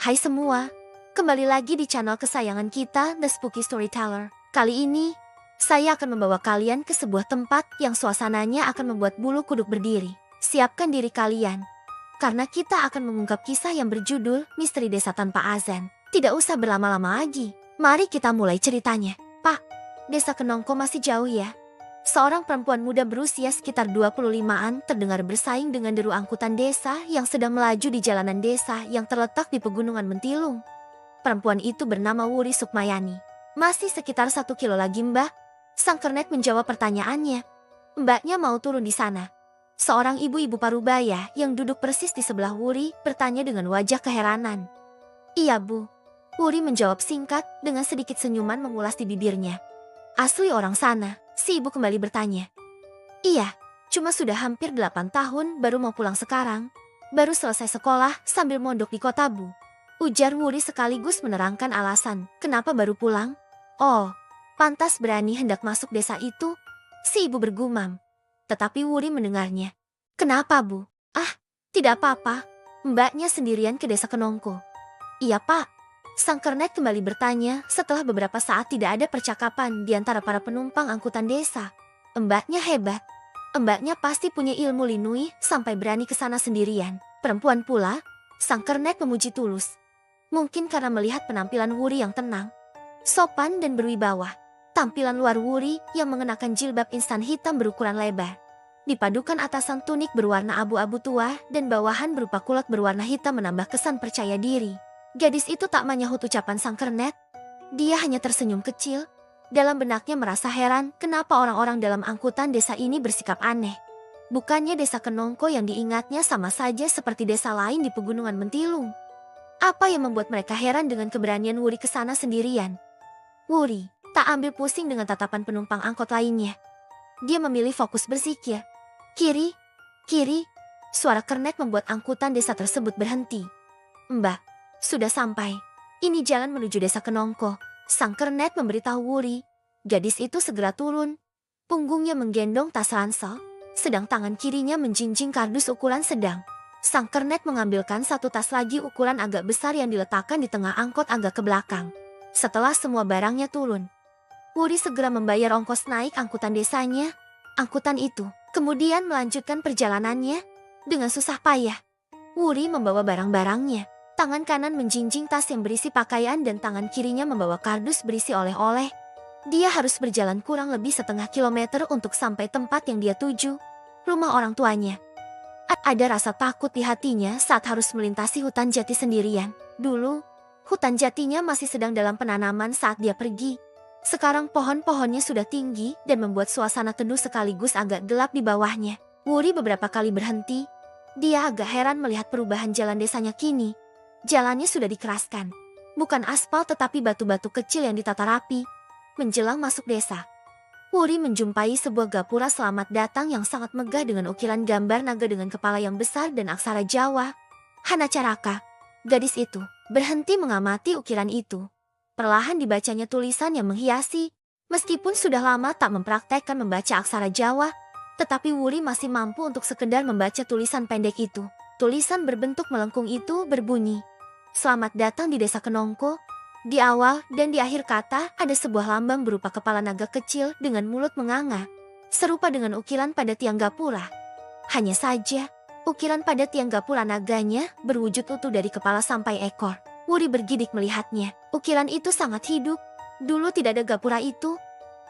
Hai semua, kembali lagi di channel kesayangan kita, The Spooky Storyteller. Kali ini, saya akan membawa kalian ke sebuah tempat yang suasananya akan membuat bulu kuduk berdiri. Siapkan diri kalian, karena kita akan mengungkap kisah yang berjudul Misteri Desa Tanpa Azan. Tidak usah berlama-lama lagi, mari kita mulai ceritanya. Pak, Desa Kenongko masih jauh ya? Seorang perempuan muda berusia sekitar 25-an terdengar bersaing dengan deru angkutan desa yang sedang melaju di jalanan desa yang terletak di pegunungan Mentilung. Perempuan itu bernama Wuri Sukmayani. Masih sekitar 1 kilo lagi mbak? Sang kernet menjawab pertanyaannya. Mbaknya mau turun di sana. Seorang ibu-ibu parubaya yang duduk persis di sebelah Wuri bertanya dengan wajah keheranan. Iya bu. Wuri menjawab singkat dengan sedikit senyuman mengulas di bibirnya. Asli orang sana? Si ibu kembali bertanya. Iya, cuma sudah hampir 8 tahun baru mau pulang sekarang. Baru selesai sekolah sambil mondok di kota bu. Ujar Wuri sekaligus menerangkan alasan kenapa baru pulang. Oh, pantas berani hendak masuk desa itu. Si ibu bergumam. Tetapi Wuri mendengarnya. Kenapa bu? Ah, tidak apa-apa. Mbaknya sendirian ke desa Kenongko. Iya pak. Sang kernet kembali bertanya setelah beberapa saat tidak ada percakapan di antara para penumpang angkutan desa. Mbaknya hebat. Mbaknya pasti punya ilmu linui sampai berani ke sana sendirian. Perempuan pula, sang kernet memuji tulus. Mungkin karena melihat penampilan Wuri yang tenang, sopan dan berwibawa. Tampilan luar Wuri yang mengenakan jilbab instan hitam berukuran lebar. Dipadukan atasan tunik berwarna abu-abu tua dan bawahan berupa kulot berwarna hitam menambah kesan percaya diri. Gadis itu tak menyahut ucapan sang kernet. Dia hanya tersenyum kecil. Dalam benaknya merasa heran kenapa orang-orang dalam angkutan desa ini bersikap aneh. Bukannya desa Kenongko yang diingatnya sama saja seperti desa lain di pegunungan Mentilung. Apa yang membuat mereka heran dengan keberanian Wuri ke sana sendirian? Wuri tak ambil pusing dengan tatapan penumpang angkot lainnya. Dia memilih fokus bersikir. Kiri, kiri. Suara kernet membuat angkutan desa tersebut berhenti. Mbak, sudah sampai. Ini jalan menuju desa Kenongko. Sang kernet memberitahu Wuri. Gadis itu segera turun. Punggungnya menggendong tas ransel, sedang tangan kirinya menjinjing kardus ukuran sedang. Sang kernet mengambilkan satu tas lagi ukuran agak besar yang diletakkan di tengah angkot agak ke belakang. Setelah semua barangnya turun, Wuri segera membayar ongkos naik angkutan desanya. Angkutan itu kemudian melanjutkan perjalanannya dengan susah payah. Wuri membawa barang-barangnya. Tangan kanan menjinjing tas yang berisi pakaian dan tangan kirinya membawa kardus berisi oleh-oleh. Dia harus berjalan kurang lebih 1/2 kilometer untuk sampai tempat yang dia tuju, rumah orang tuanya. Ada rasa takut di hatinya saat harus melintasi hutan jati sendirian. Dulu, hutan jatinya masih sedang dalam penanaman saat dia pergi. Sekarang pohon-pohonnya sudah tinggi dan membuat suasana teduh sekaligus agak gelap di bawahnya. Wuri beberapa kali berhenti. Dia agak heran melihat perubahan jalan desanya kini. Jalannya sudah dikeraskan. Bukan aspal tetapi batu-batu kecil yang ditata rapi. Menjelang masuk desa, Wuri menjumpai sebuah gapura selamat datang yang sangat megah dengan ukiran gambar naga dengan kepala yang besar dan aksara Jawa. Hana Caraka. Gadis itu berhenti mengamati ukiran itu. Perlahan dibacanya tulisan yang menghiasi. Meskipun sudah lama tak mempraktekkan membaca aksara Jawa, tetapi Wuri masih mampu untuk sekedar membaca tulisan pendek itu. Tulisan berbentuk melengkung itu berbunyi, Selamat datang di desa Kenongko. Di awal dan di akhir kata ada sebuah lambang berupa kepala naga kecil dengan mulut menganga, serupa dengan ukiran pada tiang gapura. Hanya saja, ukiran pada tiang gapura naganya berwujud utuh dari kepala sampai ekor. Wuri bergidik melihatnya. Ukiran itu sangat hidup. Dulu tidak ada gapura itu.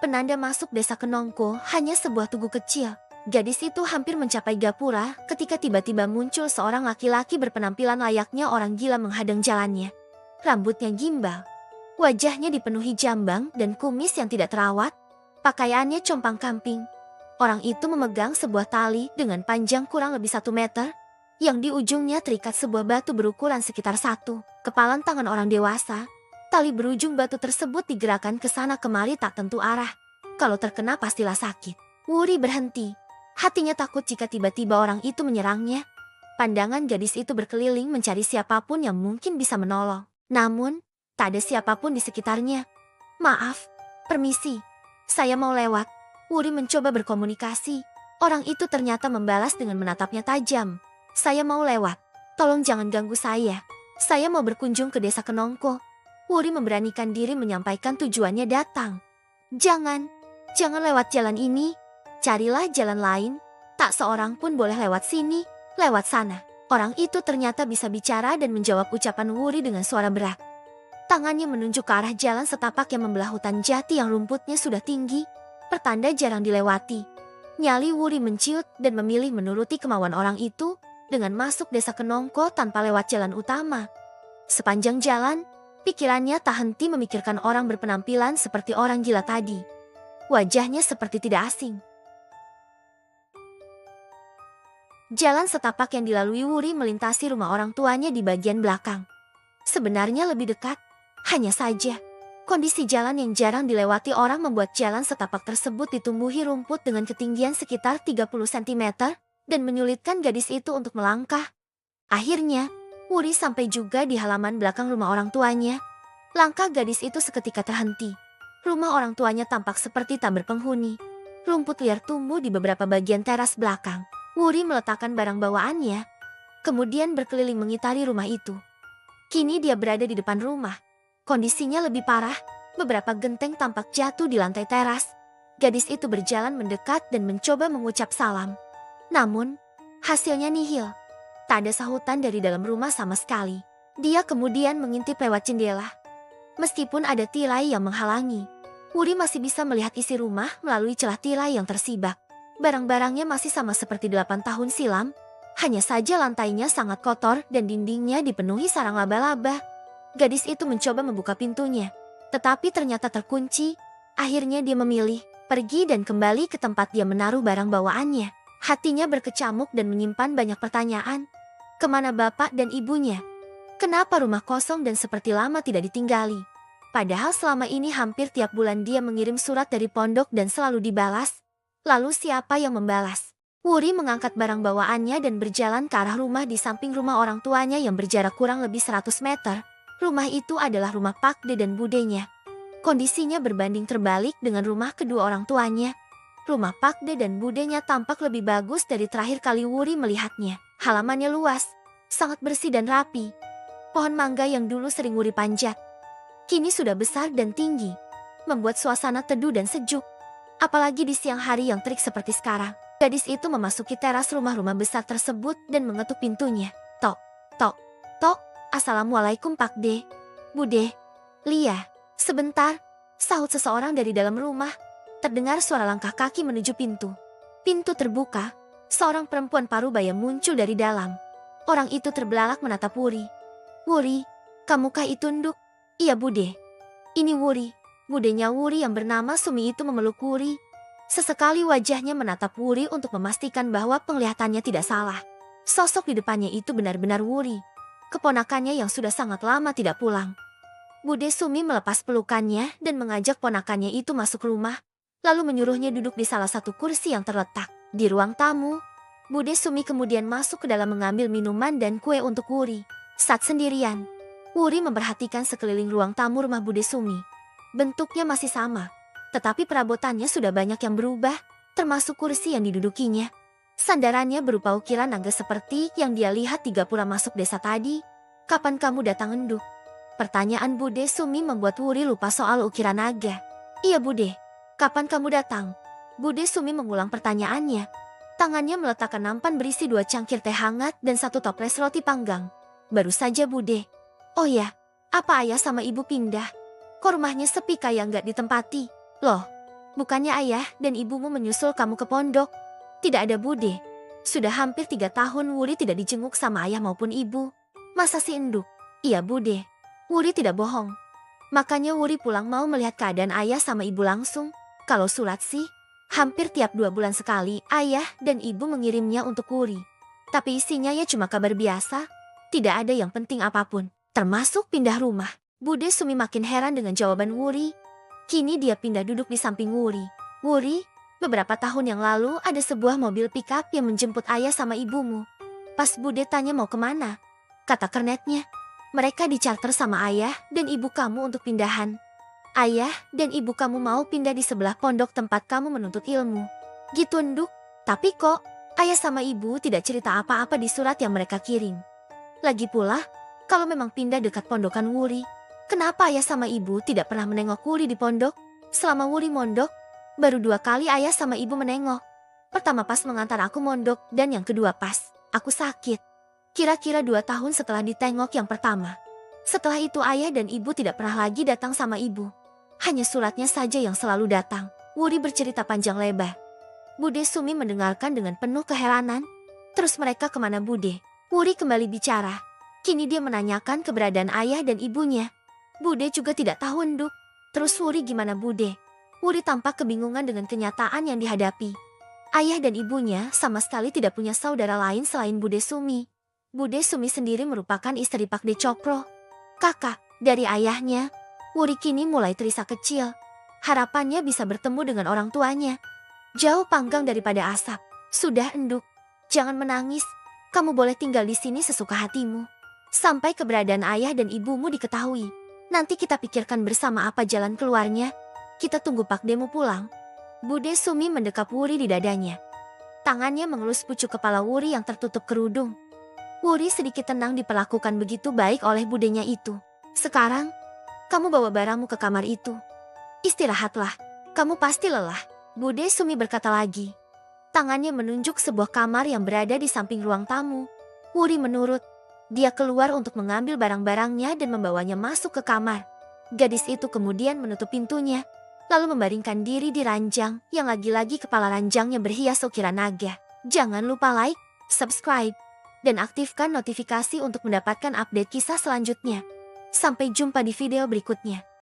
Penanda masuk desa Kenongko hanya sebuah tugu kecil. Gadis itu hampir mencapai gapura ketika tiba-tiba muncul seorang laki-laki berpenampilan layaknya orang gila menghadang jalannya. Rambutnya gimbal, wajahnya dipenuhi jambang dan kumis yang tidak terawat, pakaiannya compang-camping. Orang itu memegang sebuah tali dengan panjang kurang lebih 1 meter, yang di ujungnya terikat sebuah batu berukuran sekitar 1 kepalan tangan orang dewasa. Tali berujung batu tersebut digerakkan ke sana kemari tak tentu arah. Kalau terkena pastilah sakit. Wuri berhenti. Hatinya takut jika tiba-tiba orang itu menyerangnya. Pandangan gadis itu berkeliling mencari siapapun yang mungkin bisa menolong. Namun, tak ada siapapun di sekitarnya. Maaf, permisi, saya mau lewat. Wuri mencoba berkomunikasi. Orang itu ternyata membalas dengan menatapnya tajam. Saya mau lewat, tolong jangan ganggu saya. Saya mau berkunjung ke desa Kenongko. Wuri memberanikan diri menyampaikan tujuannya datang. Jangan lewat jalan ini. Carilah jalan lain. Tak seorang pun boleh lewat sini, lewat sana. Orang itu ternyata bisa bicara dan menjawab ucapan Wuri dengan suara berat. Tangannya menunjuk ke arah jalan setapak yang membelah hutan jati yang rumputnya sudah tinggi, pertanda jarang dilewati. Nyali Wuri menciut dan memilih menuruti kemauan orang itu dengan masuk desa Kenongko tanpa lewat jalan utama. Sepanjang jalan, pikirannya tak henti memikirkan orang berpenampilan seperti orang gila tadi. Wajahnya seperti tidak asing. Jalan setapak yang dilalui Wuri melintasi rumah orang tuanya di bagian belakang. Sebenarnya lebih dekat, hanya saja kondisi jalan yang jarang dilewati orang membuat jalan setapak tersebut ditumbuhi rumput dengan ketinggian sekitar 30 cm dan menyulitkan gadis itu untuk melangkah. Akhirnya, Wuri sampai juga di halaman belakang rumah orang tuanya. Langkah gadis itu seketika terhenti. Rumah orang tuanya tampak seperti tak berpenghuni. Rumput liar tumbuh di beberapa bagian teras belakang. Wuri meletakkan barang bawaannya, kemudian berkeliling mengitari rumah itu. Kini dia berada di depan rumah. Kondisinya lebih parah, beberapa genteng tampak jatuh di lantai teras. Gadis itu berjalan mendekat dan mencoba mengucap salam. Namun, hasilnya nihil. Tak ada sahutan dari dalam rumah sama sekali. Dia kemudian mengintip lewat jendela. Meskipun ada tirai yang menghalangi, Wuri masih bisa melihat isi rumah melalui celah tirai yang tersibak. Barang-barangnya masih sama seperti 8 tahun silam, hanya saja lantainya sangat kotor dan dindingnya dipenuhi sarang laba-laba. Gadis itu mencoba membuka pintunya, tetapi ternyata terkunci. Akhirnya dia memilih pergi dan kembali ke tempat dia menaruh barang bawaannya. Hatinya berkecamuk dan menyimpan banyak pertanyaan. Kemana bapak dan ibunya? Kenapa rumah kosong dan seperti lama tidak ditinggali? Padahal selama ini hampir tiap bulan dia mengirim surat dari pondok dan selalu dibalas. Lalu siapa yang membalas? Wuri mengangkat barang bawaannya dan berjalan ke arah rumah di samping rumah orang tuanya yang berjarak kurang lebih 100 meter. Rumah itu adalah rumah Pak De dan budenya. Kondisinya berbanding terbalik dengan rumah kedua orang tuanya. Rumah Pak De dan budenya tampak lebih bagus dari terakhir kali Wuri melihatnya. Halamannya luas, sangat bersih dan rapi. Pohon mangga yang dulu sering Wuri panjat, kini sudah besar dan tinggi, membuat suasana teduh dan sejuk. Apalagi di siang hari yang terik seperti sekarang. Gadis itu memasuki teras rumah-rumah besar tersebut dan mengetuk pintunya. Tok, tok, tok. Assalamualaikum Pak De. Bude, Lia. Sebentar, sahut seseorang dari dalam rumah. Terdengar suara langkah kaki menuju pintu. Pintu terbuka, seorang perempuan parubaya muncul dari dalam. Orang itu terbelalak menatap Wuri. Wuri, kamukah itu Nduk? Iya Bude. Ini Wuri. Budenya Wuri yang bernama Sumi itu memeluk Wuri. Sesekali wajahnya menatap Wuri untuk memastikan bahwa penglihatannya tidak salah. Sosok di depannya itu benar-benar Wuri, keponakannya yang sudah sangat lama tidak pulang. Bude Sumi melepas pelukannya dan mengajak ponakannya itu masuk rumah, lalu menyuruhnya duduk di salah satu kursi yang terletak di ruang tamu. Bude Sumi kemudian masuk ke dalam mengambil minuman dan kue untuk Wuri. Saat sendirian, Wuri memperhatikan sekeliling ruang tamu rumah Bude Sumi. Bentuknya masih sama, tetapi perabotannya sudah banyak yang berubah, termasuk kursi yang didudukinya. Sandarannya berupa ukiran naga seperti yang dia lihat di gapura masuk desa tadi. Kapan kamu datang Nduk? Pertanyaan Bude Sumi membuat Wuri lupa soal ukiran naga. Iya Bude, kapan kamu datang? Bude Sumi mengulang pertanyaannya. Tangannya meletakkan nampan berisi 2 cangkir teh hangat dan 1 toples roti panggang. Baru saja Bude. Oh ya, apa ayah sama ibu pindah? Kok rumahnya sepi kayak nggak ditempati? Loh, bukannya ayah dan ibumu menyusul kamu ke pondok? Tidak ada Bude. Sudah hampir 3 tahun Wuri tidak dijenguk sama ayah maupun ibu. Masa sih Nduk? Iya Bude. Wuri tidak bohong. Makanya Wuri pulang mau melihat keadaan ayah sama ibu langsung. Kalau surat sih, hampir tiap 2 bulan sekali ayah dan ibu mengirimnya untuk Wuri. Tapi isinya ya cuma kabar biasa. Tidak ada yang penting apapun, termasuk pindah rumah. Bude Sumi makin heran dengan jawaban Wuri. Kini dia pindah duduk di samping Wuri. Wuri, beberapa tahun yang lalu ada sebuah mobil pickup yang menjemput ayah sama ibumu. Pas Bude tanya mau kemana, kata kernetnya, mereka dicharter sama ayah dan ibu kamu untuk pindahan. Ayah dan ibu kamu mau pindah di sebelah pondok tempat kamu menuntut ilmu. Gitu Nduk, tapi kok ayah sama ibu tidak cerita apa-apa di surat yang mereka kirim. Lagi pula, Kalau memang pindah dekat pondokan Wuri, kenapa ayah sama ibu tidak pernah menengok Wuri di pondok? Selama Wuri mondok, baru 2 kali ayah sama ibu menengok. Pertama pas mengantar aku mondok dan yang kedua pas aku sakit. Kira-kira 2 tahun setelah ditengok yang pertama. Setelah itu ayah dan ibu tidak pernah lagi datang sama ibu. Hanya suratnya saja yang selalu datang. Wuri bercerita panjang lebar. Bude Sumi mendengarkan dengan penuh keheranan. Terus mereka kemana Bude? Wuri kembali bicara. Kini dia menanyakan keberadaan ayah dan ibunya. Bude juga tidak tahu enduk. Terus Wuri gimana Bude? Wuri tampak kebingungan dengan kenyataan yang dihadapi. Ayah dan ibunya sama sekali tidak punya saudara lain selain Bude Sumi. Bude Sumi sendiri merupakan istri Pak De Cokro. Kakak dari ayahnya. Wuri kini mulai terisak kecil. Harapannya bisa bertemu dengan orang tuanya. Jauh panggang daripada asap. Sudah enduk. Jangan menangis. Kamu boleh tinggal di sini sesuka hatimu. Sampai keberadaan ayah dan ibumu diketahui. Nanti kita pikirkan bersama apa jalan keluarnya. Kita tunggu Pak Demu pulang. Bude Sumi mendekap Wuri di dadanya. Tangannya mengelus pucuk kepala Wuri yang tertutup kerudung. Wuri sedikit tenang diperlakukan begitu baik oleh budenya itu. Sekarang, kamu bawa barangmu ke kamar itu. Istirahatlah, kamu pasti lelah. Bude Sumi berkata lagi. Tangannya menunjuk sebuah kamar yang berada di samping ruang tamu. Wuri menurut. Dia keluar untuk mengambil barang-barangnya dan membawanya masuk ke kamar. Gadis itu kemudian menutup pintunya, lalu membaringkan diri di ranjang yang lagi-lagi kepala ranjangnya berhias ukiran naga. Jangan lupa like, subscribe, dan aktifkan notifikasi untuk mendapatkan update kisah selanjutnya. Sampai jumpa di video berikutnya.